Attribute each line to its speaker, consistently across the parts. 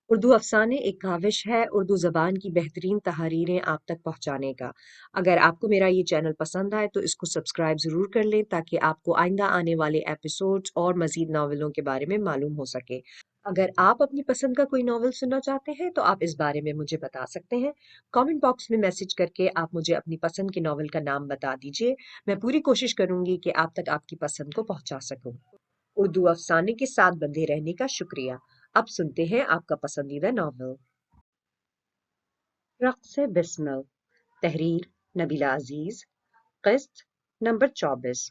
Speaker 1: اردو افسانے ایک کاوش ہے اردو زبان کی بہترین تحریریں آپ تک پہنچانے کا۔ اگر آپ کو میرا یہ چینل پسند آئے تو اس کو سبسکرائب ضرور کر لیں تاکہ آپ کو آئندہ آنے والے ایپیسوڈز اور مزید ناولوں کے بارے میں معلوم ہو سکے۔ اگر آپ اپنی پسند کا کوئی ناول سننا چاہتے ہیں تو آپ اس بارے میں مجھے بتا سکتے ہیں۔ کامنٹ باکس میں میسج کر کے آپ مجھے اپنی پسند کے ناول کا نام بتا دیجیے۔ میں پوری کوشش کروں گی کہ آپ تک آپ کی پسند کو پہنچا سکوں۔ اردو افسانے کے ساتھ بندھے رہنے کا شکریہ۔ اب سنتے ہیں آپ کا پسندیدہ ناول۔ رقص بسمل، تحریر نبیلہ عزیز، قسط نمبر 24۔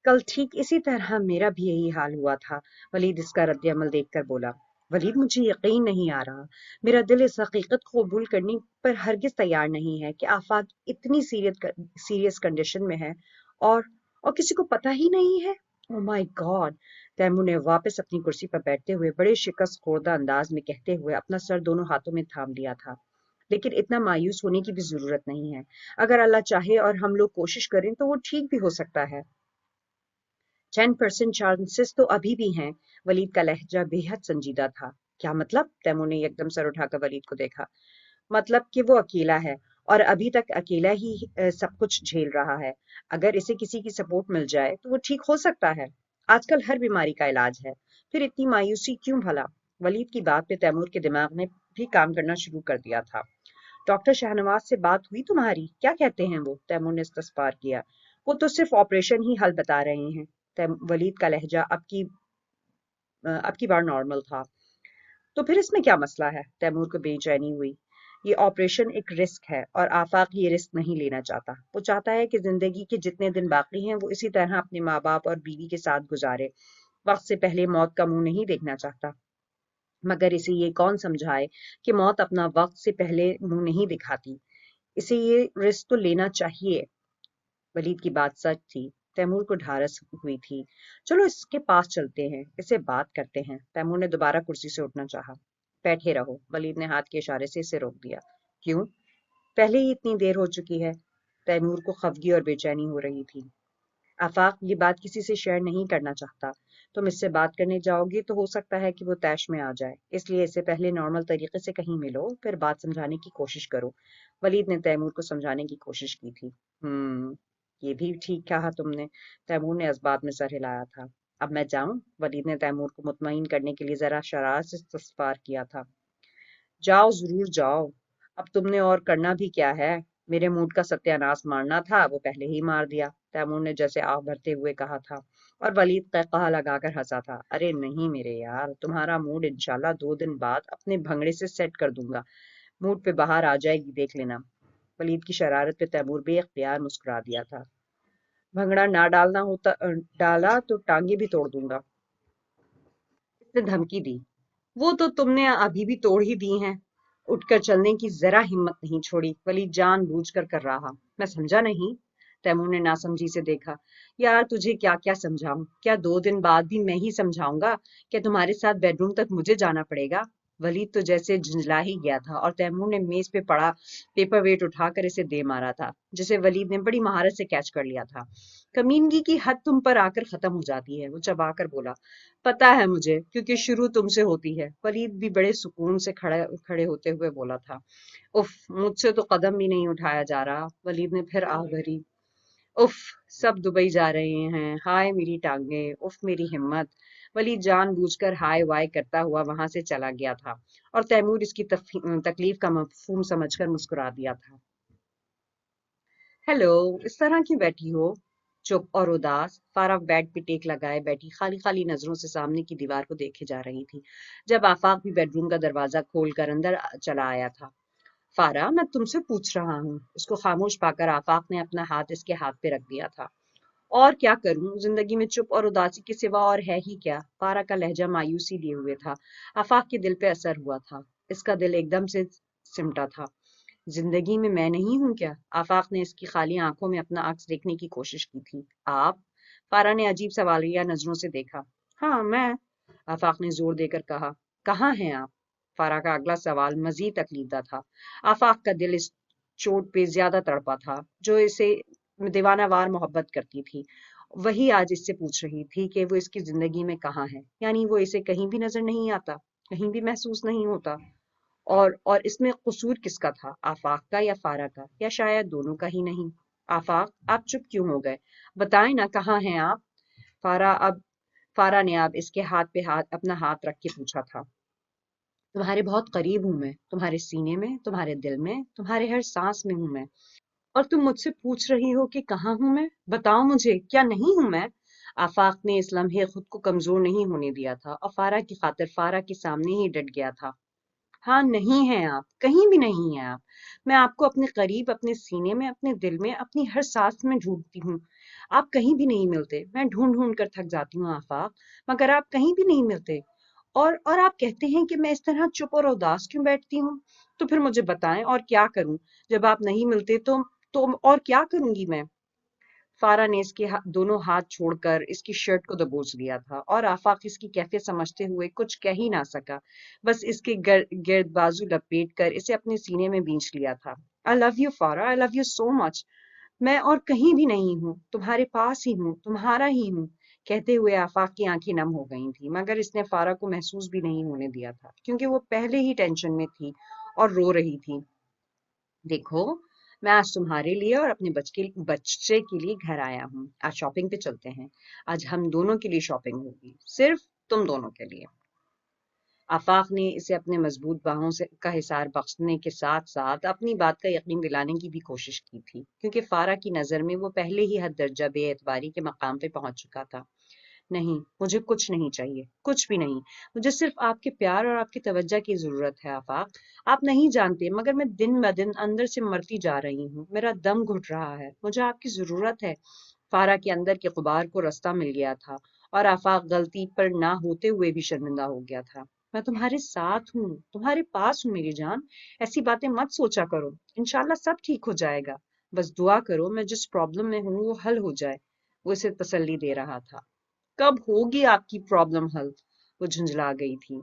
Speaker 1: کل ٹھیک اسی طرح میرا بھی یہی حال ہوا تھا۔ ولید اس کا رد عمل دیکھ کر بولا، ولید مجھے یقین نہیں آ رہا، میرا دل اس حقیقت کو قبول کرنے پر ہرگز تیار نہیں ہے کہ آفاق اتنی سیریس کنڈیشن میں ہے اور کسی کو پتہ ہی نہیں ہے۔ او مائی گاڈ! تیمور نے واپس اپنی کرسی پر بیٹھتے ہوئے بڑے شکست خوردہ انداز میں کہتے ہوئے اپنا سر دونوں ہاتھوں میں تھام لیا تھا، لیکن اتنا مایوس ہونے کی بھی ضرورت نہیں ہے۔ اگر اللہ چاہے اور ہم لوگ کوشش کریں تو وہ ٹھیک بھی ہو سکتا ہے۔ 10% چانسز تو ابھی بھی ہیں۔ ولید کا لہجہ بے حد سنجیدہ تھا۔ کیا مطلب؟ تیمور نے ایک دم سر اٹھا کر ولید کو دیکھا۔ مطلب کہ وہ اکیلا ہے اور ابھی تک اکیلا ہی سب کچھ جھیل رہا ہے۔ اگر اسے کسی کی سپورٹ مل جائے تو وہ ٹھیک ہو سکتا ہے۔ آج کل ہر بیماری کا علاج ہے، پھر اتنی مایوسی کیوں بھلا؟ ولید کی بات پہ تیمور کے دماغ نے بھی کام کرنا شروع کر دیا تھا۔ ڈاکٹر شاہنواز سے بات ہوئی تمہاری؟ کیا کہتے ہیں وہ؟ تیمور نے استفسار کیا۔ وہ تو صرف آپریشن ہی حل بتا رہے ہیں۔ ولید کا لہجہ اب کی بار نارمل تھا۔ تو پھر اس میں کیا مسئلہ ہے؟ تیمور کو بے چینی ہوئی۔ یہ آپریشن ایک رسک ہے اور آفاق یہ رسک نہیں لینا چاہتا۔ وہ چاہتا ہے کہ زندگی کے جتنے دن باقی ہیں وہ اسی طرح اپنے ماں باپ اور بیوی کے ساتھ گزارے۔ وقت سے پہلے موت کا منہ نہیں دیکھنا چاہتا۔ مگر اسے یہ کون سمجھائے کہ موت اپنا وقت سے پہلے منہ نہیں دکھاتی۔ اسے یہ رسک تو لینا چاہیے۔ ولید کی بات سچ تھی۔ تیمور کو ڈھارس ہوئی تھی۔ چلو اس کے پاس چلتے ہیں، اسے بات کرتے ہیں۔ تیمور نے دوبارہ کرسی سے اٹھنا چاہا۔ بیٹھے رہو، ولید نے ہاتھ کے اشارے سے اسے روک دیا۔ کیوں؟ پہلے ہی اتنی دیر ہو چکی ہے۔ تیمور کو خفگی اور بے چینی ہو رہی تھی۔ آفاق یہ بات کسی سے شیئر نہیں کرنا چاہتا۔ تم اس سے بات کرنے جاؤ گے تو ہو سکتا ہے کہ وہ طیش میں آ جائے، اس لیے اس سے پہلے نارمل طریقے سے کہیں ملو، پھر بات سمجھانے کی کوشش کرو۔ ولید نے تیمور کو سمجھانے کی کوشش کی تھی۔ یہ بھی ٹھیک کہا تم نے۔ تیمور نے اسباب میں سر ہلایا تھا۔ اب میں جاؤں؟ ولید نے تیمور کو مطمئن کرنے کے لیے ذرا شرارت سے استفسار کیا تھا۔ جاؤ، ضرور جاؤ۔ اب تم نے اور کرنا بھی کیا ہے؟ میرے موڈ کا ستیہ ناش مارنا تھا، وہ پہلے ہی مار دیا، تیمور نے جیسے آہ بھرتے ہوئے کہا تھا، اور ولید قہقہہ لگا کر ہنسا تھا۔ ارے نہیں میرے یار، تمہارا موڈ انشاءاللہ 2 دن بعد اپنے بھنگڑے سے سیٹ کر دوں گا۔ موڈ پہ باہر آ جائے گی، دیکھ لینا۔ ولید کی شرارت پہ تیمور بے اختیار مسکرا دیا تھا۔ بھنگڑا نہ ڈالا تو ٹانگیں بھی توڑ دوں گا، اس نے دھمکی دی۔ وہ تو تم نے ابھی بھی توڑ ہی دی ہیں۔ اٹھ کر چلنے کی ذرا ہمت نہیں چھوڑی۔ ولید جان بوجھ کر رہا۔ میں سمجھا نہیں۔ تیمور نے ناسمجھی سے دیکھا۔ یار تجھے کیا کیا سمجھاؤں؟ کیا 2 دن بعد بھی میں ہی سمجھاؤں گا؟ کیا تمہارے ساتھ بیڈ روم تک مجھے جانا پڑے گا؟ ولید تو جیسے جھنجلا ہی گیا تھا اور تیمور نے میز پہ پڑا پیپر ویٹ اٹھا کر اسے دے مارا تھا، جسے ولید نے بڑی مہارت سے کیچ کر لیا تھا۔ کمینگی کی حد تم پر آ کر ختم ہو جاتی ہے، وہ چبا کر بولا۔ پتا ہے مجھے، کیونکہ شروع تم سے ہوتی ہے۔ ولید بھی بڑے سکون سے کھڑے ہوتے ہوئے بولا تھا۔ اف، مجھ سے تو قدم بھی نہیں اٹھایا جا رہا۔ ولید نے پھر آہ بھری۔ اف، سب دبئی جا رہے ہیں، ہائے میری ٹانگیں، اف میری ہمت۔ ولید جان بوجھ کر ہائے وائے کرتا ہوا وہاں سے چلا گیا تھا اور تیمور اس کی تکلیف کا مفہوم سمجھ کر مسکرا دیا تھا۔ ہیلو، اس طرح کیوں بیٹھی ہو؟ چپ اور اداس فارغ بیڈ پہ ٹیک لگائے بیٹھی خالی خالی نظروں سے سامنے کی دیوار کو دیکھے جا رہی تھی، جب آفاق بھی بیڈ روم کا دروازہ کھول کر اندر چلا آیا تھا۔ فارا، میں تم سے پوچھ رہا ہوں۔ اس کو خاموش پا کر آفاق نے اپنا ہاتھ اس کے ہاتھ پہ رکھ دیا تھا۔ اور کیا کروں، زندگی میں چپ اور اداسی کے سوا اور ہے ہی کیا؟ فارا کا لہجہ مایوسی لیے ہوئے تھا۔ آفاق کے دل پہ اثر ہوا تھا، اس کا دل ایک دم سے سمٹا تھا۔ زندگی میں نہیں ہوں کیا؟ آفاق نے اس کی خالی آنکھوں میں اپنا عکس دیکھنے کی کوشش کی تھی۔ آپ؟ فارا نے عجیب سوالیہ نظروں سے دیکھا۔ ہاں میں، آفاق نے زور دے کر کہا۔ کہاں ہیں آپ؟ فارا کا اگلا سوال مزید تکلیف دہ تھا۔ آفاق کا دل اس چوٹ پہ زیادہ تڑپا تھا جو اسے دیوانہ وار محبت کرتی تھی، وہی آج اس سے پوچھ رہی تھی کہ وہ اس کی زندگی میں کہاں ہے، یعنی وہ اسے کہیں بھی نظر نہیں آتا۔ کہیں بھی محسوس نہیں ہوتا؟ اور اس میں قصور کس کا تھا، آفاق کا یا فارا کا، یا شاید دونوں کا ہی نہیں؟ آفاق، آپ چپ کیوں ہو گئے؟ بتائیں نا، کہاں ہیں آپ؟ فارا نے اب اس کے ہاتھ پہ اپنا ہاتھ رکھ کے پوچھا تھا۔ تمہارے بہت قریب ہوں میں، تمہارے سینے میں، تمہارے دل میں، تمہارے ہر سانس میں ہوں میں، اور تم مجھ سے پوچھ رہی ہو کہ کہاں ہوں میں؟ بتاؤ مجھے، کیا نہیں ہوں میں؟ آفاق نے اس لمحے خود کو کمزور نہیں ہونے دیا تھا اور فارا کی خاطر فارا کے سامنے ہی ڈٹ گیا تھا۔ ہاں، نہیں ہیں آپ، کہیں بھی نہیں ہیں آپ۔ میں آپ کو اپنے قریب، اپنے سینے میں، اپنے دل میں، اپنی ہر سانس میں ڈھونڈتی ہوں، آپ کہیں بھی نہیں ملتے۔ میں ڈھونڈ ڈھونڈ کر تھک جاتی ہوں آفاق، مگر آپ کہیں بھی نہیں ملتے۔ اور آپ کہتے ہیں کہ میں اس طرح چپ اور اداس کیوں بیٹھتی ہوں؟ تو پھر مجھے بتائیں، اور کیا کروں؟ جب آپ نہیں ملتے تو اور کیا کروں گی میں؟ فارا نے اس کے دونوں ہاتھ چھوڑ کر اس کی شرٹ کو دبوچ لیا تھا، اور آفاق اس کی کیفیت سمجھتے ہوئے کچھ کہہ ہی نہ سکا، بس اس کے گرد بازو لپیٹ کر اسے اپنے سینے میں بینچ لیا تھا۔ I love you فارا، I love you so much۔ میں اور کہیں بھی نہیں ہوں، تمہارے پاس ہی ہوں، تمہارا ہی ہوں۔ کہتے ہوئے آفاق کی آنکھیں نم ہو گئی تھیں، مگر اس نے فارا کو محسوس بھی نہیں ہونے دیا تھا، کیونکہ وہ پہلے ہی ٹینشن میں تھی اور رو رہی تھی۔ دیکھو، میں آج تمہارے لیے اور اپنے بچے کے لیے گھر آیا ہوں۔ آج شاپنگ پہ چلتے ہیں۔ آج ہم دونوں کے لیے شاپنگ ہوگی، صرف تم دونوں کے لیے۔ آفاق نے اسے اپنے مضبوط باہوں سے کا حصار بخشنے کے ساتھ ساتھ اپنی بات کا یقین دلانے کی بھی کوشش کی تھی، کیونکہ فارا کی نظر میں وہ پہلے ہی حد درجہ بے اعتباری کے مقام پہ پہنچ چکا تھا۔ نہیں، مجھے کچھ نہیں چاہیے، کچھ بھی نہیں۔ مجھے صرف آپ کے پیار اور آپ کی توجہ کی ضرورت ہے آفاق۔ آپ نہیں جانتے، مگر میں دن بدن اندر سے مرتی جا رہی ہوں، میرا دم گھٹ رہا ہے، مجھے آپ کی ضرورت ہے۔ فارا کے اندر کے غبار کو رستہ مل گیا تھا، اور آفاق غلطی پر نہ ہوتے ہوئے بھی شرمندہ ہو گیا تھا۔ میں تمہارے ساتھ ہوں، تمہارے پاس ہوں میری جان، ایسی باتیں مت سوچا کرو، انشاءاللہ سب ٹھیک ہو جائے گا، بس دعا کرو میں جس پرابلم میں ہوں وہ حل ہو جائے۔ وہ اسے تسلی دے رہا تھا۔ کب ہوگی آپ کی پرابلم حل؟ وہ جھنجھلا گئی تھی۔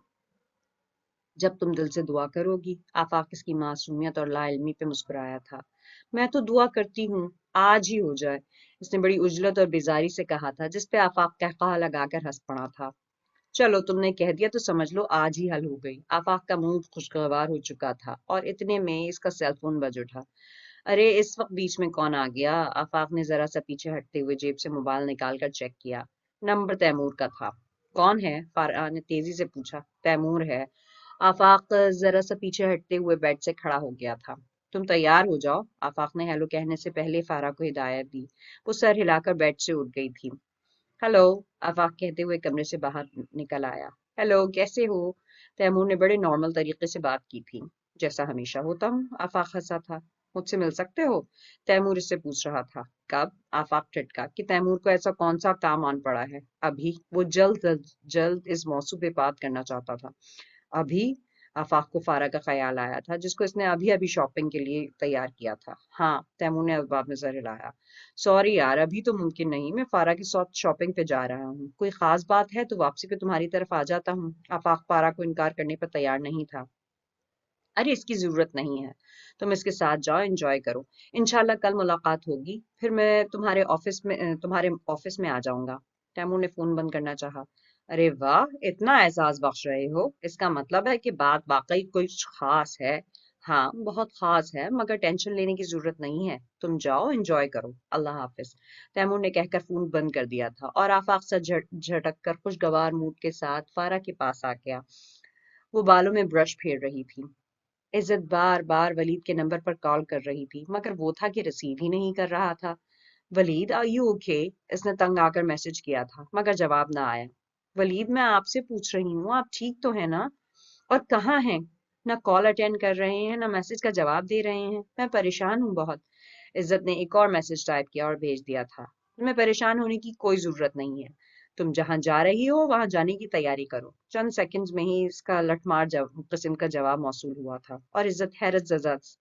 Speaker 1: جب تم دل سے دعا کرو گی۔ آفاق اس کی معصومیت اور لا علمی پہ مسکرایا تھا۔ میں تو دعا کرتی ہوں آج ہی ہو جائے، اس نے بڑی عجلت اور بیزاری سے کہا تھا، جس پہ آفاق قہقہہ لگا کر ہنس پڑا تھا۔ چلو، تم نے کہہ دیا تو سمجھ لو آج ہی حل ہو گئی۔ آفاق کا موڈ خوشگوار ہو چکا تھا، اور اتنے میں اس کا سیل فون بج اٹھا۔ ارے، اس وقت بیچ میں کون آ گیا؟ آفاق نے ذرا سا پیچھے ہٹتے ہوئے جیب سے موبائل نکال کر چیک کیا۔ نمبر تیمور کا تھا۔ کون ہے؟ فارا نے تیزی سے پوچھا۔ تیمور ہے۔ آفاق ذرا سا پیچھے ہٹتے ہوئے بیڈ سے کھڑا ہو گیا تھا۔ تم تیار ہو جاؤ، آفاق نے ہیلو کہنے سے پہلے فارا کو ہدایت دی۔ وہ سر ہلا کر بیڈ سے اٹھ گئی تھی۔ ہیلو، آفاق کہتے ہوئے کمرے سے باہر نکل آیا۔ ہیلو، کیسے ہو؟ تیمور نے بڑے نارمل طریقے سے بات کی تھی۔ جیسا ہمیشہ ہوتا ہوں، آفاق ہنسا تھا۔ مجھ سے مل سکتے ہو؟ تیمور اس سے پوچھ رہا تھا۔ کب؟ آفاق ٹھٹکا کہ تیمور کو ایسا کون سا کام آن پڑا ہے؟ ابھی وہ جلد جلد اس موضوع پہ بات کرنا چاہتا تھا۔ ابھی؟ آفاق کو فارا کا خیال آیا تھا، جس کو اس نے ابھی ابھی شاپنگ کے لیے تیار کیا تھا۔ ہاں، تیمور نے اسباب میں سر ہلایا۔ سوری یار، ابھی تو ممکن نہیں، میں فارا کے ساتھ شاپنگ پہ جا رہا ہوں، کوئی خاص بات ہے تو واپسی پہ تمہاری طرف آ جاتا ہوں۔ آفاق فارا کو انکار کرنے پر تیار نہیں تھا۔ ارے، اس کی ضرورت نہیں ہے، تم اس کے ساتھ جاؤ، انجوائے کرو، انشاءاللہ کل ملاقات ہوگی، پھر میں تمہارے آفس میں آ جاؤں گا۔ تیمور نے فون بند کرنا چاہا۔ ارے واہ، اتنا احساس بخش رہے ہو، اس کا مطلب ہے کہ بات واقعی کچھ خاص ہے۔ ہاں، بہت خاص ہے، مگر ٹینشن لینے کی ضرورت نہیں ہے، تم جاؤ، انجوائے کرو، اللہ حافظ۔ تیمور نے کہہ کر فون بند کر دیا تھا، اور آفاق سے جھٹک کر خوشگوار موڈ کے ساتھ فارا کے پاس آ گیا۔ وہ بالوں میں برش پھیر رہی تھی۔ عزت بار بار ولید کے نمبر پر کال کر رہی تھی، مگر وہ تھا کہ ریسیو ہی نہیں کر رہا تھا۔ ولید، آر یو اوکے؟ اس نے تنگ آ کر میسج کیا تھا، مگر جواب نہ آیا۔ ولید، میں آپ سے پوچھ رہی ہوں، آپ ٹھیک تو ہیں نا؟ اور کہاں ہیں؟ نہ کال اٹینڈ کر رہے ہیں، نہ میسج کا جواب دے رہے ہیں، میں پریشان ہوں بہت۔ عزت نے ایک اور میسج ٹائپ کیا اور بھیج دیا تھا۔ تمہیں پریشان ہونے کی کوئی ضرورت نہیں ہے، تم جہاں جا رہی ہو وہاں جانے کی تیاری کرو۔ چند سیکنڈز میں ہی اس کا لٹ مار قسم کا جواب موصول ہوا تھا، اور عزت حیرت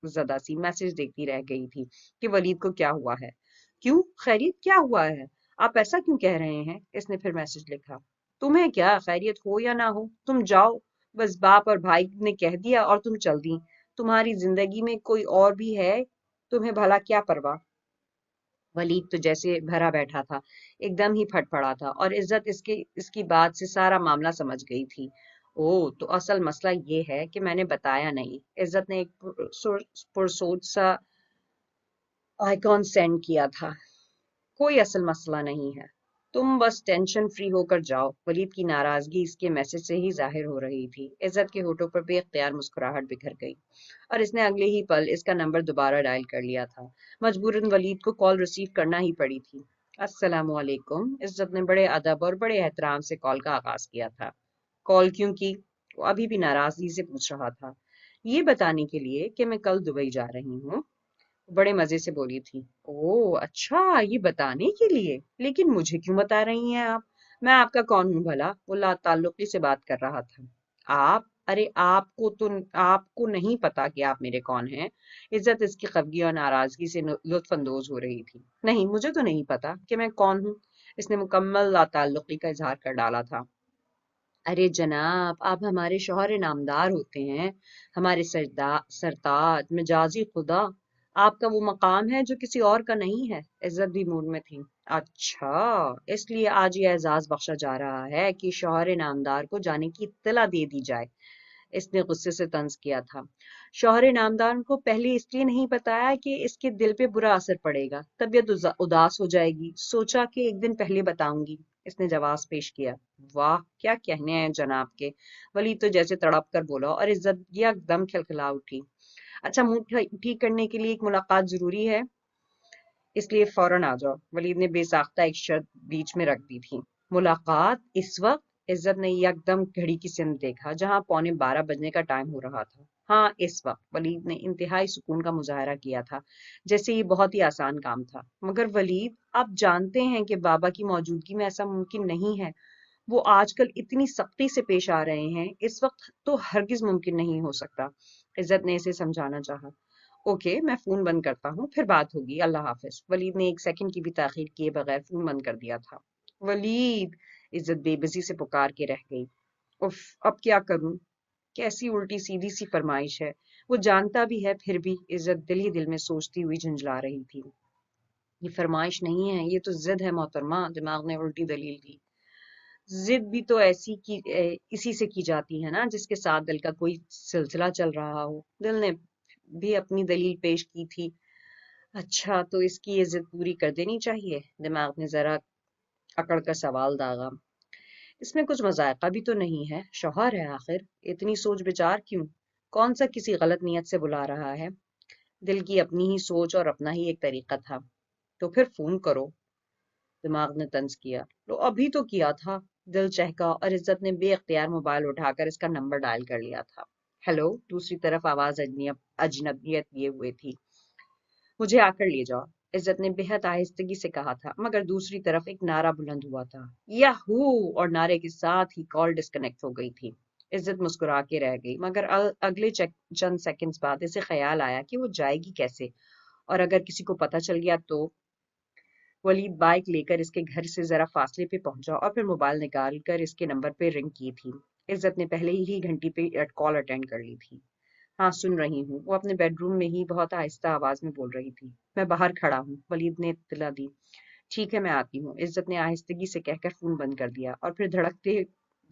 Speaker 1: زدہ سی میسج دیکھتی رہ گئی تھی کہ ولید کو کیا ہوا ہے۔ کیوں؟ خیریت کیا ہوا ہے؟ آپ ایسا کیوں کہہ رہے ہیں؟ اس نے پھر میسج لکھا۔ تمہیں کیا، خیریت ہو یا نہ ہو، تم جاؤ، بس باپ اور بھائی نے کہہ دیا اور تم چل دی، تمہاری زندگی میں کوئی اور بھی ہے، تمہیں بھلا کیا پرواہ؟ ولید تو جیسے بھرا بیٹھا تھا، ایک دم ہی پھٹ پڑا تھا، اور عزت اس کی بات سے سارا معاملہ سمجھ گئی تھی۔ او تو اصل مسئلہ یہ ہے کہ میں نے بتایا نہیں. عزت نے ایک پرسوچ سا آئیکن سینڈ کیا تھا. کوئی اصل مسئلہ نہیں ہے. تم بس ٹینشن فری ہو کر جاؤ. ولید کی ناراضگی اس کے میسج سے ہی ظاہر ہو رہی تھی. عزت کے ہونٹوں پر بے اختیار مسکراہٹ بکھر گئی اور اس نے اگلے ہی پل اس کا نمبر دوبارہ ڈائل کر لیا تھا. مجبوراً ولید کو کال ریسیو کرنا ہی پڑی تھی. السلام علیکم. عزت نے بڑے ادب اور بڑے احترام سے کال کا آغاز کیا تھا. کال کیوں کی؟ وہ ابھی بھی ناراضگی سے پوچھ رہا تھا. یہ بتانے کے لیے کہ میں کل دبئی جا رہی ہوں. بڑے مزے سے بولی تھی. اوہ اچھا، یہ بتانے کے لیے؟ لیکن مجھے کیوں بتا رہی ہیں آپ؟ میں آپ کا کون ہوں بھلا؟ وہ لا تعلقی سے بات کر رہا تھا. آپ؟ ارے آپ کو نہیں پتا کہ آپ میرے کون ہیں؟ عزت اس کی خفگی اور ناراضگی سے لطف اندوز ہو رہی تھی. نہیں، مجھے تو نہیں پتا کہ میں کون ہوں. اس نے مکمل لا تعلقی کا اظہار کر ڈالا تھا. ارے جناب، آپ ہمارے شوہر نامدار ہوتے ہیں، ہمارے سرتاج مجازی خدا. آپ کا وہ مقام ہے جو کسی اور کا نہیں ہے. عزت بھی موڈ میں تھی. اچھا، اس لیے آج یہ اعزاز بخشا جا رہا ہے کہ شوہر نامدار کو جانے کی اطلاع دے دی جائے. اس نے غصے سے طنز کیا تھا. شوہر نامدار کو پہلے اس لیے نہیں بتایا کہ اس کے دل پہ برا اثر پڑے گا، طبیعت اداس ہو جائے گی. سوچا کہ ایک دن پہلے بتاؤں گی. اس نے جواز پیش کیا. واہ کیا کہنے ہیں جناب کے. ولید تو جیسے تڑپ کر بولا اور عزت یک دم کھلکھلا اٹھی. اچھا، موڈ ٹھیک کرنے کے لیے ایک ملاقات ضروری ہے، اس لیے فوراً آ جاؤ. ولید نے بے ساختہ ایک شرط بیچ میں رکھ دی تھی. ملاقات اس وقت؟ عزت نے یک دم گھڑی کی سمت دیکھا جہاں 11:15 بجنے کا ٹائم ہو رہا تھا. ہاں اس وقت. ولید نے انتہائی سکون کا مظاہرہ کیا تھا، جیسے یہ بہت ہی آسان کام تھا. مگر ولید، آپ جانتے ہیں کہ بابا کی موجودگی میں ایسا ممکن نہیں ہے. وہ آج کل اتنی سختی سے پیش آ رہے ہیں، اس وقت تو ہرگز ممکن نہیں ہو سکتا. عزت نے اسے سمجھانا چاہا. اوکے، میں فون بند کرتا ہوں، پھر بات ہوگی. اللہ حافظ. ولید نے ایک سیکنڈ کی بھی تاخیر کیے بغیر فون بند کر دیا تھا. ولید! عزت بے بسی سے پکار کے رہ گئی. اف، اب کیا کروں؟ کیسی الٹی سیدھی سی فرمائش ہے. وہ جانتا بھی ہے پھر بھی. عزت دل ہی دل میں سوچتی ہوئی جھنجلا رہی تھی. یہ فرمائش نہیں ہے، یہ تو ضد ہے محترمہ. دماغ نے الٹی دلیل دی. ضد بھی تو اسی سے کی جاتی ہے نا جس کے ساتھ دل کا کوئی سلسلہ چل رہا ہو. دل نے بھی اپنی دلیل پیش کی تھی. اچھا تو اس کی یہ ضد پوری کر دینی چاہیے. دماغ نے ذرا اکڑ کر سوال داغا. اس میں کچھ مذائقہ بھی تو نہیں ہے، شوہر ہے آخر. اتنی سوچ بچار کیوں؟ کون سا کسی غلط نیت سے بلا رہا ہے؟ دل کی اپنی ہی سوچ اور اپنا ہی ایک طریقہ تھا. تو پھر فون کرو. دماغ نے طنز کیا. تو ابھی تو کیا تھا. دل چہکا اور عزت نے بے اختیار موبائل اٹھا کر اس کا نمبر ڈائل کر لیا تھا. ہیلو. دوسری طرف آواز اجنبیت لیے ہوئے تھی. مجھے آ کر لے جاؤ. عزت نے بہت آہستگی سے کہا تھا، مگر دوسری طرف ایک نعرہ بلند ہوا تھا. یاہو! اور نعرے کے ساتھ ہی کال ڈسکنیکٹ ہو گئی تھی. عزت مسکرا کے رہ گئی، مگر اگلے چند سیکنڈز بعد اسے خیال آیا کہ وہ جائے گی کیسے، اور اگر کسی کو پتہ چل گیا تو. ولید بائک لے کر اس کے گھر سے ذرا فاصلے پہ پہنچا اور پھر موبائل نکال کر اس کے نمبر پہ رنگ کی تھی. عزت نے پہلے ہی گھنٹی پہ کال اٹینڈ کر لی تھی. ہاں سن رہی ہوں. وہ اپنے بیڈ روم میں ہی بہت آہستہ آواز میں بول رہی تھی. میں باہر کھڑا ہوں. ولید نے اطلاع دی. ٹھیک ہے میں آتی ہوں. عزت نے آہستگی سے کہہ کر فون بند کر دیا اور پھر دھڑکتے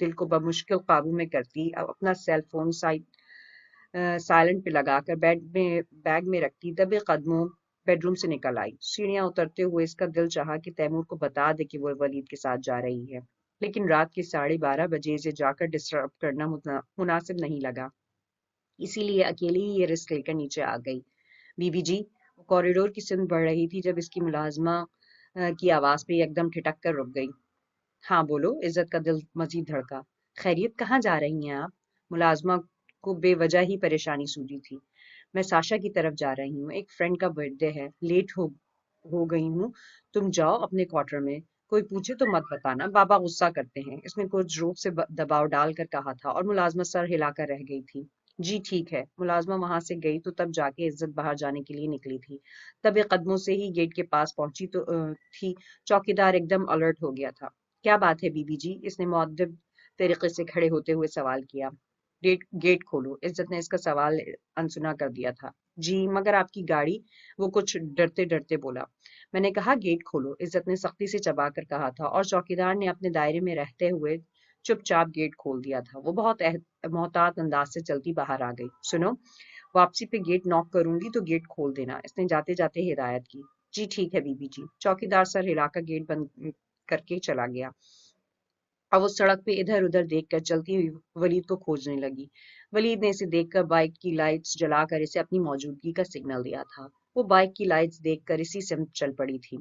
Speaker 1: دل کو بمشکل قابو میں کرتی اپنا سیل فون سائلنٹ پہ لگا کر بیگ میں رکھتی دبے قدموں بیڈ روم سے نکل آئی. سیڑھیاں اترتے ہوئے اس کا دل چاہا کہ تیمور کو بتا دے کہ وہ ولید کے ساتھ جا رہی ہے، لیکن رات کے 12:30 بجے اسے جا کر ڈسٹرب کرنا مناسب نہیں لگا. اسی لیے اکیلی ہی یہ رسک لے کر نیچے آ گئی. B B G. وہ کوریڈور کی سمت بڑھ رہی تھی جب اس کی ملازمہ کی آواز پہ ایک دم ٹھٹک کر رک گئی. ہاں بولو. عزت کا دل مزید دھڑکا. خیریت، کہاں جا رہی ہیں آپ؟ ملازمہ کو بے وجہ ہی پریشانی سوجی تھی. میں ساشا کی طرف جا رہی ہوں، ایک فرینڈ کا برتھ ڈے ہے، لیٹ ہو گئی ہوں. تم جاؤ اپنے کوارٹر میں. کوئی پوچھے تو مت بتانا، بابا غصہ کرتے ہیں. اس نے کچھ روب سے دباؤ ڈال کر کہا تھا اور ملازمہ سر ہلا کر رہ گئی تھی. جی ٹھیک ہے. ملازمہ وہاں سے گئی تو تب جا کے عزت باہر جانے کے لیے نکلی تھی. تب قدموں سے ہی گیٹ کے پاس پہنچی تو تھی. چوکیدار ایک دم الرٹ ہو گیا تھا. کیا بات ہے بی بی جی؟ اس نے مؤدب طریقے سے کھڑے ہوتے ہوئے سوال کیا. گیٹ کھولو. عزت نے اس کا سوال انسنا کر دیا تھا. جی مگر آپ کی گاڑی؟ وہ کچھ ڈرتے ڈرتے بولا. میں نے کہا گیٹ کھولو. عزت نے سختی سے چبا کر کہا تھا اور چوکیدار نے اپنے دائرے میں رہتے ہوئے چپ چاپ گیٹ کھول دیا تھا. وہ بہت محتاط انداز سے چلتی باہر آ گئی. سنو، واپسی پہ گیٹ ناک کروں گی تو گیٹ کھول دینا، اس نے جاتے جاتے ہدایت کی. جی ٹھیک ہے بی بی جی. چوکیدار سر ہلا کر گیٹ بند کر کے چلا گیا. اب وہ سڑک پہ ادھر ادھر دیکھ کر چلتی ہوئی ولید کو کھوجنے لگی. ولید نے اسے دیکھ کر بائک کی لائٹس جلا کر اسے اپنی موجودگی کا سگنل دیا تھا. وہ بائک کی لائٹس دیکھ کر اسی سمت چل پڑی تھی.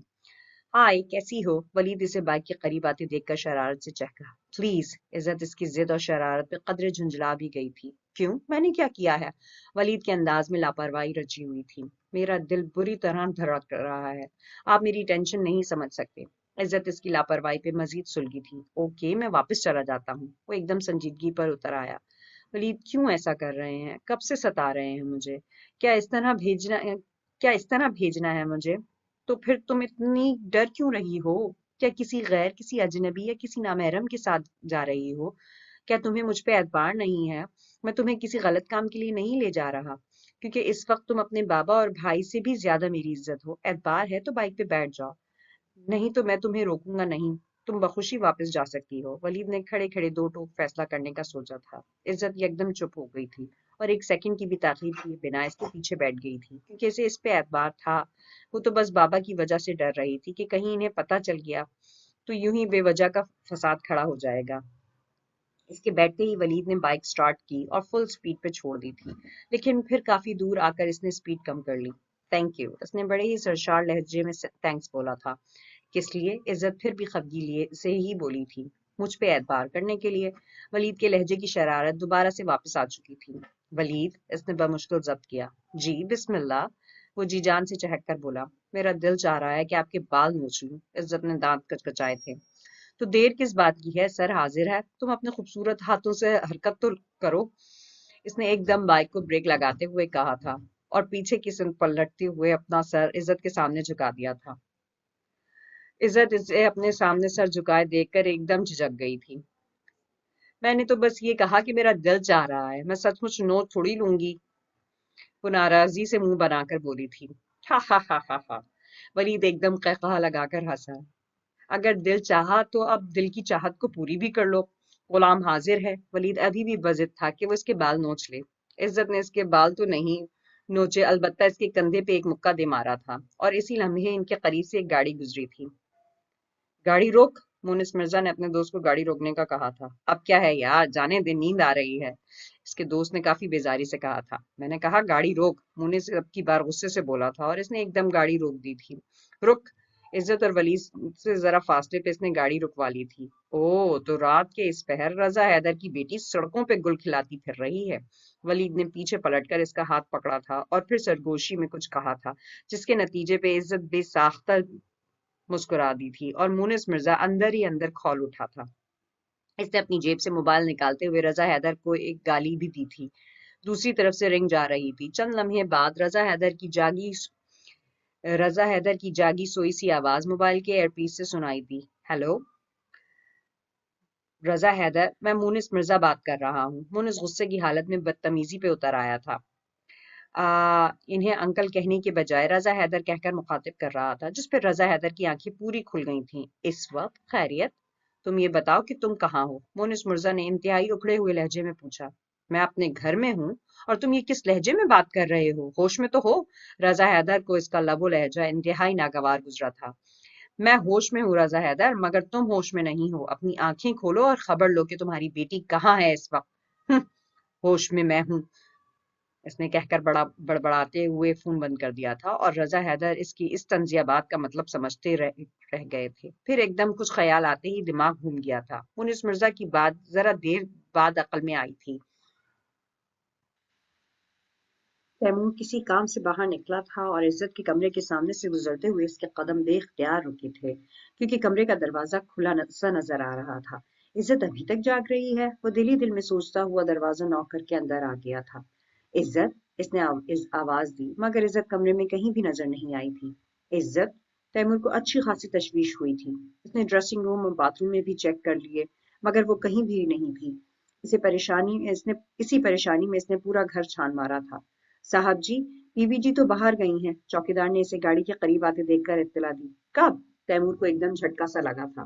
Speaker 1: ہائے کیسی ہو؟ ولید اسے بائک کے قریب آتے دیکھ کر شرارت سے چہکا. پلیز. عزت اس کی ضد اور شرارت پہ قدرے جھنجھلا بھی گئی تھی. کیوں؟ میں نے کیا کیا ہے؟ ولید کے انداز میں لاپرواہی رچی ہوئی تھی. میرا دل بری طرح دھڑک رہا ہے. آپ میری ٹینشن نہیں سمجھ سکتے. عزت اس کی لاپرواہی پہ مزید سلگی تھی. اوکے میں واپس چلا جاتا ہوں. وہ ایک دم سنجیدگی پر اتر آیا. ولید کیوں ایسا کر رہے ہیں؟ کب سے ستا رہے ہیں مجھے؟ کیا اس طرح بھیجنا ہے مجھے؟ تو پھر تم اتنی ڈر کیوں رہی ہو؟ کیا کسی اجنبی یا کسی نامحرم کے ساتھ جا رہی ہو؟ کیا تمہیں مجھ پہ اعتبار نہیں ہے؟ میں تمہیں کسی غلط کام کے لیے نہیں لے جا رہا، کیونکہ اس وقت تم اپنے بابا اور بھائی سے بھی زیادہ میری عزت ہو. اعتبار ہے تو بائک پہ بیٹھ جاؤ، نہیں تو میں تمہیں روکوں گا نہیں. تم بخوشی واپس جا سکتی ہو. ولید نے کھڑے کھڑے دو ٹوک فیصلہ کرنے کا سوچا تھا. عزت یکدم چپ ہو گئی تھی اور ایک سیکنڈ کی بھی تاخیر کیے بنا اس کے پیچھے بیٹھ گئی تھی، کیونکہ اسے اس پہ اعتبار تھا. وہ تو بس بابا کی وجہ سے ڈر رہی تھی کہ کہیں انہیں پتہ چل گیا تو یوں ہی بے وجہ کا فساد کھڑا ہو جائے گا. اس کے بیٹھتے ہی ولید نے بائک سٹارٹ کی اور فل سپیڈ پہ چھوڑ دی تھی، لیکن پھر کافی دور آ کر اس نے سپیڈ کم کر لی. Thank you. اس نے بڑے ہی سرشار لہجے میں تھینکس بولا تھا. کس لیے؟ عزت پھر بھی خفگی لیے سے ہی بولی تھی. مجھ پہ اعتبار کرنے کے لیے. ولید کے لہجے کی شرارت دوبارہ سے واپس آ چکی تھی. ولید، اس نے بمشکل ضبط کیا. جی بسم اللہ. وہ جی جان سے چہک کر بولا. میرا دل چاہ رہا ہے کہ آپ کے بال نوچ لوں. عزت نے دانت کچکچائے تھے. تو دیر کس بات کی ہے؟ سر حاضر ہے. تم اپنے خوبصورت ہاتھوں سے حرکت تو کرو. اس نے ایک دم بائک کو بریک لگاتے ہوئے کہا تھا اور پیچھے کی سمت پلٹتے ہوئے اپنا سر عزت کے سامنے جھکا دیا تھا. عزت اسے اپنے سامنے سر جھکائے دیکھ کر ایک دم جھجک گئی تھی. میں نے تو بس یہ کہا کہ میرا دل چاہ رہا ہے، میں سچ مچ نوٹ تھوڑی لوں گی. وہ ناراضی سے منہ بنا کر بولی تھی. ہا ہا ہا ہا ہا. ولید ایک دم قہقہا لگا کر ہنسا. اگر دل چاہا تو اب دل کی چاہت کو پوری بھی کر لو. غلام حاضر ہے. ولید ابھی بھی بضد تھا کہ وہ اس کے بال نوچ لے. عزت نے اس کے بال تو نہیں نوچے، البتہ اس کے کندھے پہ ایک مکہ دے مارا تھا، اور اسی لمحے ان کے قریب سے ایک گاڑی گزری تھی. گاڑی روک. مونس مرزا نے اپنے دوست کو گاڑی روکنے کا کہا تھا. اب کیا ہے یار، جانے دے، نیند آ رہی ہے. اس کے دوست نے کافی بیزاری سے کہا تھا. میں نے کہا گاڑی روک. مونس اب کی بار غصے سے بولا تھا اور اس نے ایک دم گاڑی روک دی تھی. رک. عزت اور ولید سے ذرا فاصلے پہ اس نے گاڑی رکوا لی تھی. او تو رات کے اس پہر رضا حیدر کی بیٹی سڑکوں پہ گل کھلاتی پھر رہی ہے. ولید نے پیچھے پلٹ کر اس کا ہاتھ پکڑا تھا اور پھر سرگوشی میں کچھ کہا تھا، جس کے نتیجے پہ عزت بے ساختہ مسکرا دی تھی اور مونس مرزا اندر ہی اندر کھول اٹھا تھا. اس نے اپنی جیب سے موبائل نکالتے ہوئے رضا حیدر کو ایک گالی بھی دی تھی. دوسری طرف سے رنگ جا رہی تھی. چند لمحے بعد رضا حیدر کی جاگی سوئی سی آواز موبائل کے ایئر پیس سے سنائی دی. ہیلو رضا حیدر، میں مونس مرزا بات کر رہا ہوں. مونس غصے کی حالت میں بدتمیزی پہ اتر آیا تھا. انہیں انکل کہنے کے بجائے رضا حیدر کہہ کر مخاطب کر رہا تھا، جس پہ رضا حیدر کی آنکھیں پوری کھل گئی تھیں. اس وقت خیریت؟ تم یہ بتاؤ کہ تم کہاں ہو؟ مونس مرزا نے انتہائی اکھڑے ہوئے لہجے میں پوچھا. میں اپنے گھر میں ہوں. اور تم یہ کس لہجے میں بات کر رہے ہو؟ ہوش میں تو ہو؟ رضا حیدر کو اس کا لب و لہجہ انتہائی ناگوار گزرا تھا. میں ہوش میں ہوں رضا حیدر، مگر تم ہوش میں نہیں ہو. اپنی آنکھیں کھولو اور خبر لو کہ تمہاری بیٹی کہاں ہے اس وقت. ہوش میں ہوں، اس نے کہہ کر بڑبڑاتے ہوئے فون بند کر دیا تھا، اور رضا حیدر اس کی اس طنزیہ بات کا مطلب سمجھتے رہ گئے تھے. پھر ایک دم کچھ خیال آتے ہی دماغ گھوم گیا تھا. مونس مرزا کی بات ذرا دیر بعد عقل میں آئی تھی. تیمور کسی کام سے باہر نکلا تھا اور عزت کے کمرے کے سامنے سے گزرتے ہوئے اس کے قدم بے اختیار رکے تھے، کیونکہ کمرے کا دروازہ کھلا سا نظر آ رہا تھا. عزت ابھی تک جاگ رہی ہے؟ وہ دل ہی دل میں سوچتا ہوا دروازہ نوک کر کے اندر آ گیا تھا. عزت. اس نے آواز دی، مگر عزت کمرے میں کہیں بھی نظر نہیں آئی تھی. عزت. تیمور کو اچھی خاصی تشویش ہوئی تھی. اس نے ڈریسنگ روم اور باتھ روم میں بھی چیک کر لیے، مگر وہ کہیں بھی نہیں تھی. اسی پریشانی میں اس نے پورا گھر چھان مارا تھا. صاحب جی، بی بی جی تو باہر گئی ہیں. چوکیدار نے اسے گاڑی کے قریب آتے دیکھ کر اطلاع دی. کب؟ تیمور کو ایک دم جھٹکا سا لگا تھا.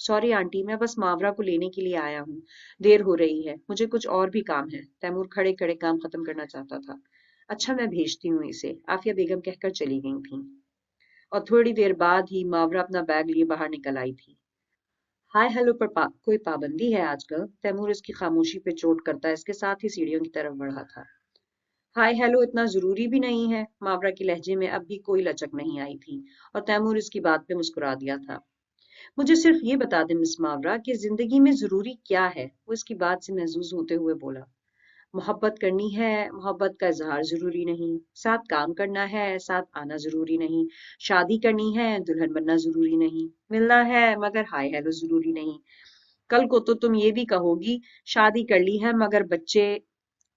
Speaker 1: سوری آنٹی، میں بس ماورا کو لینے کے لیے آیا ہوں، دیر ہو رہی ہے، مجھے کچھ اور بھی کام ہے۔ تیمور کھڑے کھڑے کام ختم کرنا چاہتا تھا۔ اچھا میں بھیجتی ہوں اسے، عافیہ بیگم کہہ کر چلی گئی تھیں، اور تھوڑی دیر بعد ہی ماورا اپنا بیگ لیے باہر نکل آئی تھی۔ ہائے ہیلو پر کوئی پابندی ہے آج کل؟ تیمور اس کی خاموشی پہ چوٹ کرتا اس کے ساتھ ہی سیڑھیوں کی طرف بڑھا تھا۔ ہائے ہیلو اتنا ضروری بھی نہیں ہے، ماورا کے لہجے میں اب بھی کوئی لچک نہیں آئی تھی، اور تیمور اس کی بات پہ مسکرا دیا تھا۔ مجھے صرف یہ بتا دیں مس ماورا کہ زندگی میں ضروری کیا ہے؟ وہ اس کی بات سے محظوظ ہوتے ہوئے بولا۔ محبت کرنی ہے، محبت کا اظہار ضروری نہیں، ساتھ کام کرنا ہے، ساتھ آنا ضروری نہیں، شادی کرنی ہے، دلہن بننا ضروری نہیں، ملنا ہے مگر ہائے ہیلو ضروری نہیں۔ کل کو تو تم یہ بھی کہو گی شادی کر لی ہے مگر بچے۔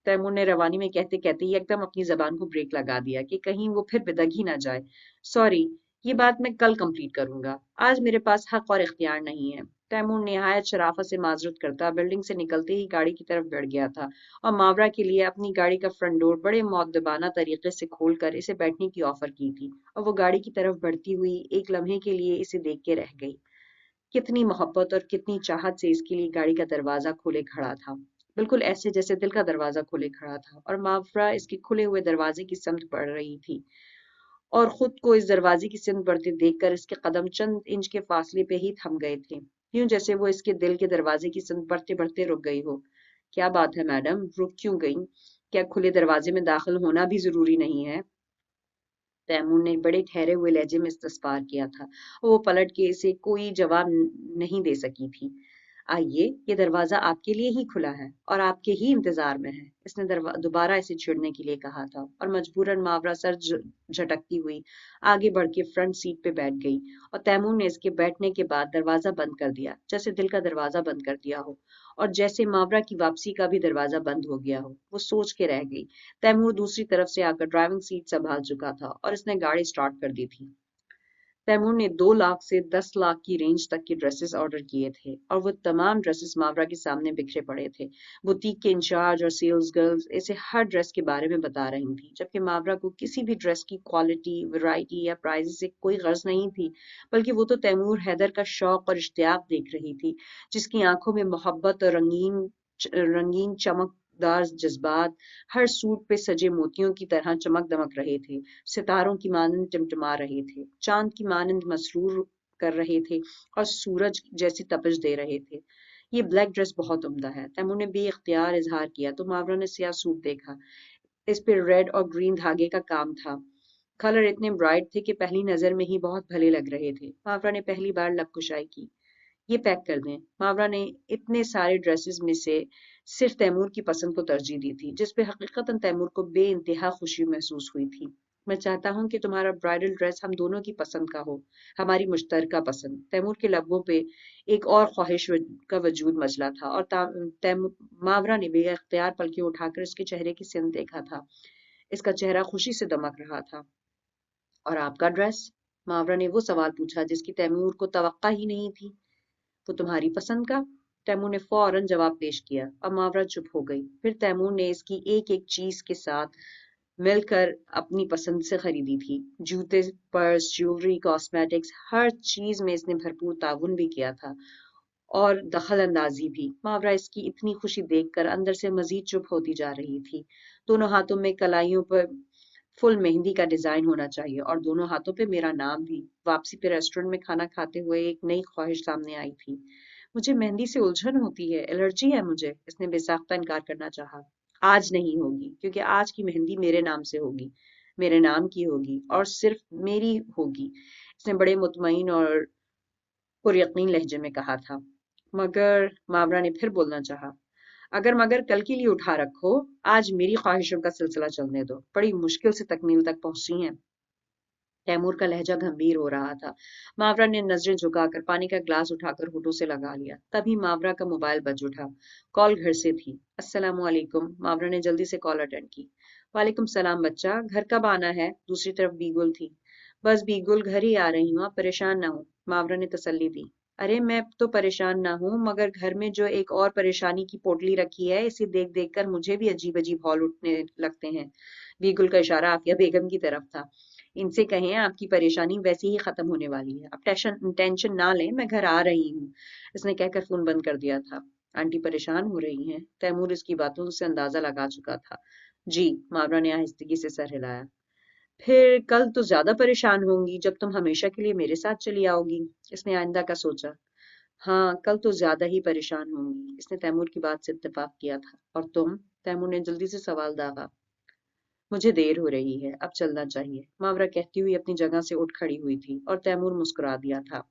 Speaker 1: تیمور نے روانی میں کہتے کہتے ہی ایک دم اپنی زبان کو بریک لگا دیا کہ کہیں وہ پھر بدگ ہی نہ جائے۔ سوری، یہ بات میں کل کمپلیٹ کروں گا، آج میرے پاس حق اور اختیار نہیں ہے۔ تیمور نہایت شرافت سے معذرت کرتا بلڈنگ سے نکلتے ہی گاڑی کی طرف بڑھ گیا تھا، اور ماورا کے لیے اپنی گاڑی کا فرنٹ ڈور بڑے مؤدبانہ طریقے سے کھول کر اسے بیٹھنے کی آفر کی تھی، اور وہ گاڑی کی طرف بڑھتی ہوئی ایک لمحے کے لیے اسے دیکھ کے رہ گئی۔ کتنی محبت اور کتنی چاہت سے اس کے لیے گاڑی کا دروازہ کھولے کھڑا تھا، بالکل ایسے جیسے دل کا دروازہ کھولے کھڑا تھا، اور ماورا اس کے کھلے ہوئے دروازے کی سمت بڑھ رہی تھی، اور خود کو اس دروازے کی سمت بڑھتے دیکھ کر اس کے قدم چند انچ کے فاصلے پہ ہی تھم گئے تھے، یوں جیسے وہ اس کے دل کے دروازے کی سمت بڑھتے بڑھتے رک گئی ہو۔ کیا بات ہے میڈم، رک کیوں گئی؟ کیا کھلے دروازے میں داخل ہونا بھی ضروری نہیں ہے؟ تیمور نے بڑے ٹھہرے ہوئے لہجے میں استفسار کیا تھا، اور وہ پلٹ کے اسے کوئی جواب نہیں دے سکی تھی۔ آئیے، یہ دروازہ آپ کے لیے ہی کھلا ہے اور آپ کے ہی انتظار میں ہے، اس نے دوبارہ اسے چھڑنے کے لیے کہا تھا، اور مجبوراً ماورا سر جھٹکتی ہوئی آگے بڑھ کے فرنٹ سیٹ پہ بیٹھ گئی، اور تیمور نے اس کے بیٹھنے کے بعد دروازہ بند کر دیا، جیسے دل کا دروازہ بند کر دیا ہو، اور جیسے ماورا کی واپسی کا بھی دروازہ بند ہو گیا ہو۔ وہ سوچ کے رہ گئی۔ تیمور دوسری طرف سے آ کر ڈرائیونگ سیٹ سنبھال چکا تھا، اور اس نے گاڑی سٹارٹ کر دی تھی۔ تیمور نے 2 لاکھ سے 10 لاکھ کی رینج تک کے ڈریسز آرڈر کیے تھے، اور وہ تمام ڈریسز ماورا کے سامنے بکھرے پڑے تھے۔ بوتیک کے انچارج اور سیلز گرلز اسے ہر ڈریس کے بارے میں بتا رہی تھیں، جبکہ ماورا کو کسی بھی ڈریس کی کوالٹی، ویرائٹی یا پرائز سے کوئی غرض نہیں تھی، بلکہ وہ تو تیمور حیدر کا شوق اور اشتیاق دیکھ رہی تھی، جس کی آنکھوں میں محبت اور رنگین چمکدار جذبات ہر سوٹ پہ سجے موتیوں کی طرح چمک دمک رہے تھے، ستاروں کی مانند ٹمٹما رہے تھے، چاند کی مانند مسرور کر رہے تھے، اور سورج جیسی تپش دے رہے تھے۔ یہ بلیک ڈریس بہت عمدہ ہے، تیمور نے بے اختیار اظہار کیا تو ماورا نے سیاہ سوٹ دیکھا۔ اس پہ ریڈ اور گرین دھاگے کا کام تھا، کلر اتنے برائٹ تھے کہ پہلی نظر میں ہی بہت بھلے لگ رہے تھے۔ ماورا نے پہلی بار لب کشائی کی۔ یہ پیک کر دیں۔ ماورا نے اتنے سارے ڈریسز میں سے صرف تیمور کی پسند کو ترجیح دی تھی، جس پہ حقیقتاً تیمور کو بے انتہا خوشی محسوس ہوئی تھی۔ میں چاہتا ہوں کہ تمہارا برائڈل ڈریس ہم دونوں کی پسند کا ہو، ہماری مشترکہ پسند۔ تیمور کے لبوں پہ ایک اور خواہش کا وجود مچلا تھا، اور ماورا نے بے اختیار پلکیں اٹھا کر اس کے چہرے کی سمت دیکھا تھا۔ اس کا چہرہ خوشی سے دمک رہا تھا۔ اور آپ کا ڈریس؟ ماورا نے وہ سوال پوچھا جس کی تیمور کو توقع ہی نہیں تھی۔ وہ تمہاری پسند کا؟ تیمور نے فوراً جواب پیش کیا، اور ماورا چپ ہو گئی۔ پھر تیمور نے اس کی ایک ایک چیز کے ساتھ مل کر اپنی پسند سے خریدی تھی، جوتے، پرس، جیولری، کاسمیٹکس، ہر چیز میں اس نے بھرپور تعاون بھی کیا تھا، اور دخل اندازی بھی۔ ماورا اس کی اتنی خوشی دیکھ کر اندر سے مزید چپ ہوتی جا رہی تھی۔ دونوں ہاتھوں میں کلائیوں پر فل مہندی کا ڈیزائن ہونا چاہیے، اور دونوں ہاتھوں پہ میرا نام بھی۔ واپسی پہ ریسٹورنٹ میں کھانا کھاتے ہوئے ایک نئی خواہش سامنے آئی تھی۔ مجھے مہندی سے الجھن ہوتی ہے، الرجی ہے مجھے، اس نے بے ساختہ انکار کرنا چاہا۔ آج نہیں ہوگی، کیونکہ آج کی مہندی میرے نام سے ہوگی، میرے نام کی ہوگی، اور صرف میری ہوگی، اس نے بڑے مطمئن اور پر یقین لہجے میں کہا تھا۔ مگر ماورا نے پھر بولنا چاہا۔ اگر مگر کل کے لیے اٹھا رکھو، آج میری خواہشوں کا سلسلہ چلنے دو، بڑی مشکل سے تکمیل تک پہنچی ہیں۔ تیمور کا لہجہ گمبھیر ہو رہا تھا۔ ماورا نے نظریں جھکا کر پانی کا گلاس اٹھا کر ہونٹوں سے لگا لیا، تبھی ماورا کا موبائل بج اٹھا۔ کال گھر سے تھی۔ السلام علیکم، ماورا نے جلدی سے کال اٹینڈ کی۔ وعلیکم السلام بچہ، گھر کب آنا ہے؟ دوسری طرف بیگل تھی۔ بس بیگل، گھر ہی آ رہی ہوں، آپ پریشان نہ ہوں، ماورا نے تسلی دی۔ ارے میں تو پریشان نہ ہوں، مگر گھر میں جو ایک اور پریشانی کی پوٹلی رکھی ہے، اسے دیکھ دیکھ کر مجھے بھی عجیب عجیب ہال اٹھنے لگتے ہیں۔ بیگل کا اشارہ عافیہ بیگم کی طرف تھا۔ ان سے کہیں آپ کی پریشانی ویسے ہی ختم ہونے والی ہے، اب ٹینشن نہ لیں، میں گھر آ رہی ہوں۔ اس نے کہہ کر فون بند کر دیا تھا۔ آنٹی پریشان ہو رہی ہیں؟ تیمور اس کی باتوں سے اندازہ لگا چکا تھا۔ جی، ماورا نے آہستگی سے سر ہلایا۔ پھر کل تو زیادہ پریشان ہوں گی جب تم ہمیشہ کے لیے میرے ساتھ چلی آؤ گی۔ اس نے آئندہ کا سوچا۔ ہاں، کل تو زیادہ ہی پریشان ہوں گی۔ اس نے تیمور کی بات سے اتفاق کیا تھا۔ اور تم؟ تیمور نے جلدی سے سوال داغا۔ مجھے دیر ہو رہی ہے، اب چلنا چاہیے، ماورا کہتی ہوئی اپنی جگہ سے اٹھ کھڑی ہوئی تھی اور تیمور مسکرا دیا تھا۔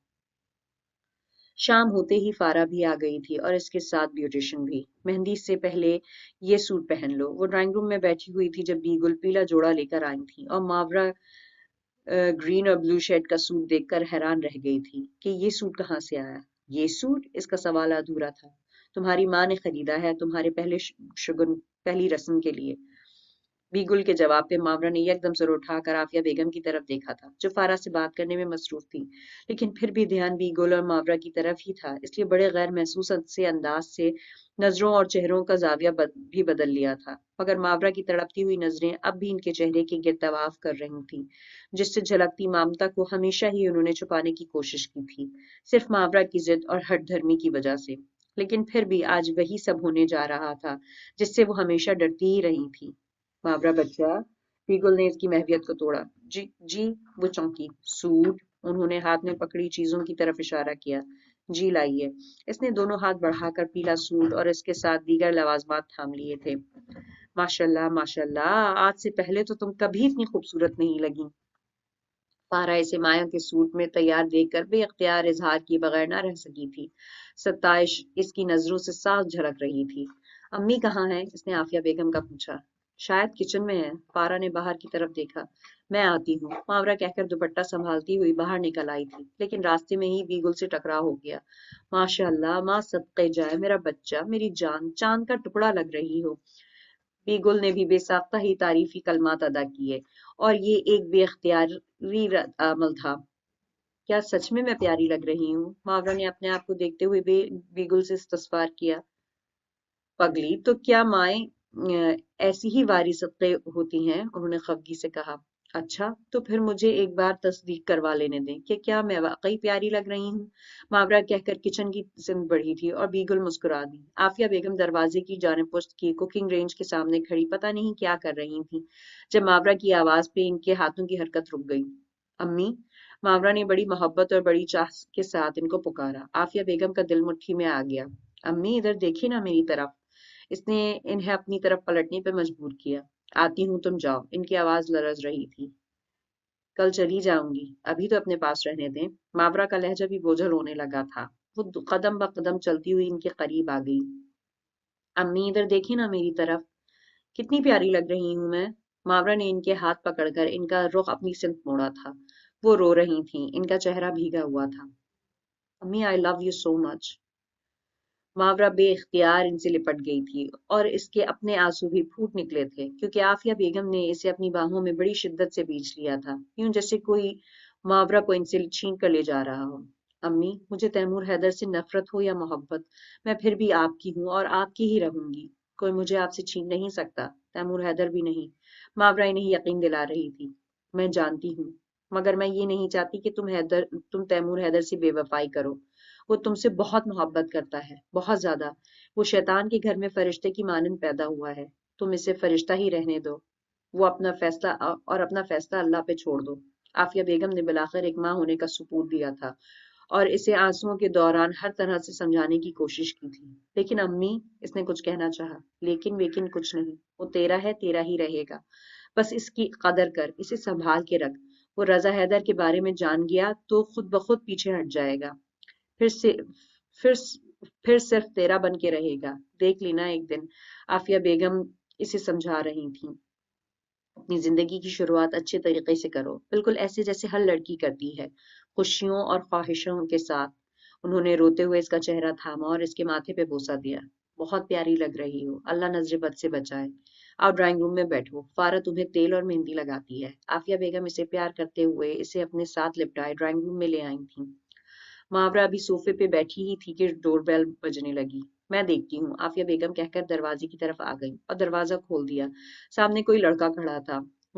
Speaker 1: شام ہوتے ہی فارا بھی آ گئی تھی اور اس کے ساتھ بیوٹیشن بھی۔ مہندی سے پہلے یہ سوٹ پہن لو۔ وہ ڈرائنگ روم میں بیٹھی ہوئی تھی جب بیگل پیلا جوڑا لے کر آئی تھی اور ماورا گرین اور بلو شیڈ کا سوٹ دیکھ کر حیران رہ گئی تھی کہ یہ سوٹ کہاں سے آیا۔ یہ سوٹ؟ اس کا سوال ادھورا تھا۔ تمہاری ماں نے خریدا ہے، تمہارے پہلے شگن پہلی رسم کے لیے۔ بیگل کے جواب پہ ماورا نے یک دم سر اٹھا کر عافیہ بیگم کی طرف دیکھا تھا جو فارا سے بات کرنے میں مصروف تھی، لیکن پھر بھی دھیان بیگل اور ماورا کی طرف ہی تھا، اس لیے بڑے غیر محسوس سے انداز سے نظروں اور چہروں کا زاویہ بھی بدل لیا تھا، مگر ماورا کی تڑپتی ہوئی نظریں اب بھی ان کے چہرے کے گرد طواف کر رہی تھیں، جس سے جھلکتی ممتا کو ہمیشہ ہی انہوں نے چھپانے کی کوشش کی تھی، صرف ماورا کی ضد اور ہٹ دھرمی کی وجہ سے، لیکن پھر بھی آج وہی سب ہونے جا رہا تھا جس سے وہ ہمیشہ ڈرتی ہی رہی تھی۔ ماورا بچہ، بیگل نے اس کی محویت کو توڑا۔ جی جی، وہ چونکی۔ سوٹ؟ انہوں نے ہاتھ میں پکڑی چیزوں کی طرف اشارہ کیا۔ جی لائیے۔ اس نے دونوں ہاتھ بڑھا کر پیلا سوٹ اور اس کے ساتھ دیگر لوازمات تھام لیے تھے۔ ماشاءاللہ ماشاءاللہ، آج سے پہلے تو تم کبھی اتنی خوبصورت نہیں لگی۔ پارا اسے مایا کے سوٹ میں تیار دیکھ کر بے اختیار اظہار کیے بغیر نہ رہ سکی تھی۔ ستائش اس کی نظروں سے صاف جھلک رہی تھی۔ امی کہاں ہیں؟ اس نے عافیہ بیگم کا پوچھا۔ شاید کچن میں ہے۔ پارا نے باہر کی طرف دیکھا۔ میں آتی ہوں، ماورا کہہ کر دوپٹہ سنبھالتی ہوئی باہر نکل آئی تھی، لیکن راستے میں ہی بیگل سے ٹکرا ہو گیا۔ ماشاء اللہ، ماں صدقے جائے، میرا بچہ، میری جان، چاند کا ٹکڑا لگ رہی ہو۔ بیگل نے بھی بے ساختہ ہی تعریفی کلمات ادا کیے، اور یہ ایک بے اختیاری رد عمل تھا۔ کیا سچ میں پیاری لگ رہی ہوں؟ ماورا نے اپنے آپ کو دیکھتے ہوئے بیگل سے استفسار کیا۔ پگلی، تو کیا مائیں ایسی ہی واری صدقے ہوتی ہیں؟ انہوں نے خفگی سے کہا۔ اچھا، تو پھر مجھے ایک بار تصدیق کروا لینے دیں کہ کیا میں واقعی پیاری لگ رہی ہوں؟ ماورا کہہ کر کچن کی سمت بڑھی تھی اور بیگل مسکرا دی۔ عافیہ بیگم دروازے کی جانب پشت کی کوکنگ رینج کے سامنے کھڑی پتہ نہیں کیا کر رہی تھی جب ماورا کی آواز پہ ان کے ہاتھوں کی حرکت رک گئی۔ امی! ماورا نے بڑی محبت اور بڑی چاہ کے ساتھ ان کو پکارا۔ عافیہ بیگم کا دل مٹھی میں آ گیا۔ امی، ادھر دیکھیں نا میری طرف۔ اس نے انہیں اپنی طرف پلٹنے پہ مجبور کیا۔ آتی ہوں، تم جاؤ۔ ان کی آواز لرز رہی تھی۔ کل چلی جاؤں گی، ابھی تو اپنے پاس رہنے دیں۔ ماورا کا لہجہ بھی بوجھل ہونے لگا تھا۔ وہ قدم بقدم چلتی ہوئی ان کے قریب آ گئی۔ امی، ادھر دیکھیں نا میری طرف، کتنی پیاری لگ رہی ہوں میں۔ ماورا نے ان کے ہاتھ پکڑ کر ان کا رخ اپنی سمت موڑا تھا۔ وہ رو رہی تھیں، ان کا چہرہ بھیگا ہوا تھا۔ امی، آئی لو یو سو مچ۔ ماورا بے اختیار ان سے لپٹ گئی تھی اور اس کے اپنے آنسو بھی پھوٹ نکلے تھے کیونکہ عافیہ بیگم نے اسے اپنی باہوں میں بڑی شدت سے بیچ لیا تھا، یوں جیسے کوئی ماورا کو ان سے چھین کر لے جا رہا ہو۔ امی، مجھے تیمور حیدر سے نفرت ہو یا محبت، میں پھر بھی آپ کی ہوں اور آپ کی ہی رہوں گی۔ کوئی مجھے آپ سے چھین نہیں سکتا، تیمور حیدر بھی نہیں۔ ماورا انہیں یقین دلا رہی تھی۔ میں جانتی ہوں، مگر میں یہ نہیں چاہتی کہ تم تیمور حیدر سے بے وفائی کرو۔ وہ تم سے بہت محبت کرتا ہے، بہت زیادہ۔ وہ شیطان کے گھر میں فرشتے کی مانند پیدا ہوا ہے، تم اسے فرشتہ ہی رہنے دو۔ وہ اپنا فیصلہ اللہ پہ چھوڑ دو۔ عافیہ بیگم نے بالآخر ایک ماں ہونے کا ثبوت دیا تھا اور اسے آنسوؤں کے دوران ہر طرح سے سمجھانے کی کوشش کی تھی۔ لیکن امی، اس نے کچھ کہنا چاہا، لیکن کچھ نہیں۔ وہ تیرا ہے، تیرا ہی رہے گا۔ بس اس کی قدر کر، اسے سنبھال کے رکھ۔ وہ رضا حیدر کے بارے میں جان گیا تو خود بخود پیچھے ہٹ جائے گا، پھر سے پھر پھر صرف تیرا بن کے رہے گا، دیکھ لینا ایک دن۔ عافیہ بیگم اسے سمجھا رہی تھیں۔ اپنی زندگی کی شروعات اچھے طریقے سے کرو، بالکل ایسے جیسے ہر لڑکی کرتی ہے، خوشیوں اور خواہشوں کے ساتھ۔ انہوں نے روتے ہوئے اس کا چہرہ تھاما اور اس کے ماتھے پہ بوسہ دیا۔ بہت پیاری لگ رہی ہو، اللہ نظر بد سے بچائے۔ آپ ڈرائنگ روم میں بیٹھو، فارا تمہیں تیل اور مہندی لگاتی ہے۔ عافیہ بیگم اسے پیار کرتے ہوئے اسے اپنے ساتھ لپٹائے ڈرائنگ روم میں لے آئی تھیں۔ ماورا ابھی صوفے پہ بیٹھی ہی تھی کہ ڈور بیل بجنے لگی۔ میں دیکھتی ہوں، عافیہ بیگم کہہ کر دروازے کی طرف آ گئی اور دروازہ کھول دیا۔ سامنے کوئی لڑکا کھڑا تھا۔